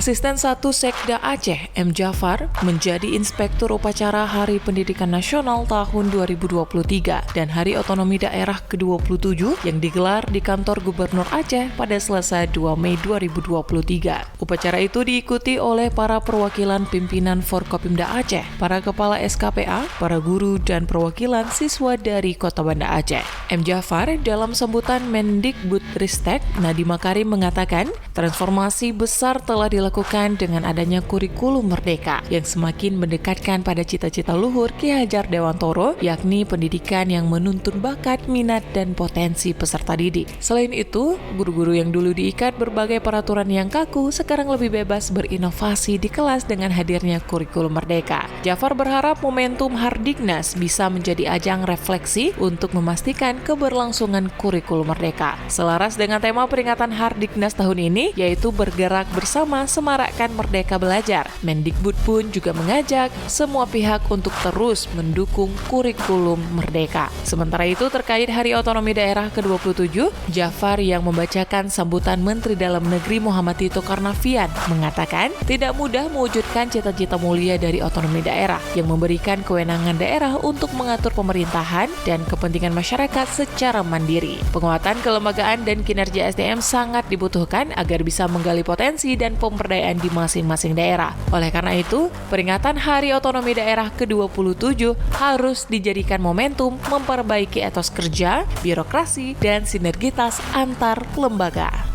Asisten 1 Sekda Aceh, M. Jafar, menjadi Inspektur Upacara Hari Pendidikan Nasional tahun 2023 dan Hari Otonomi Daerah ke-27 yang digelar di kantor Gubernur Aceh pada Selasa 2 Mei 2023. Upacara itu diikuti oleh para perwakilan pimpinan Forkopimda Aceh, para kepala SKPA, para guru, dan perwakilan siswa dari Kota Banda Aceh. M. Jafar dalam sambutan Mendikbudristek Nadiem Makarim mengatakan, transformasi besar telah dilakukan dengan adanya kurikulum merdeka yang semakin mendekatkan pada cita-cita luhur Ki Hajar Dewantoro, yakni pendidikan yang menuntun bakat, minat, dan potensi peserta didik. Selain itu, guru-guru yang dulu diikat berbagai peraturan yang kaku sekarang lebih bebas berinovasi di kelas dengan hadirnya kurikulum merdeka. Jafar berharap momentum Hardiknas bisa menjadi ajang refleksi untuk memastikan keberlangsungan kurikulum merdeka. Selaras dengan tema peringatan Hardiknas tahun ini, yaitu bergerak bersama semarakkan Merdeka Belajar. Mendikbud pun juga mengajak semua pihak untuk terus mendukung kurikulum merdeka. Sementara itu, terkait Hari Otonomi Daerah ke-27, Jafar yang membacakan sambutan Menteri Dalam Negeri Muhammad Tito Karnavian mengatakan tidak mudah mewujudkan cita-cita mulia dari otonomi daerah yang memberikan kewenangan daerah untuk mengatur pemerintahan dan kepentingan masyarakat secara mandiri. Penguatan kelembagaan dan kinerja SDM sangat dibutuhkan agar bisa menggali potensi dan pemberdayaan di masing-masing daerah. Oleh karena itu, peringatan Hari Otonomi Daerah ke-27 harus dijadikan momentum memperbaiki etos kerja, birokrasi, dan sinergitas antar lembaga.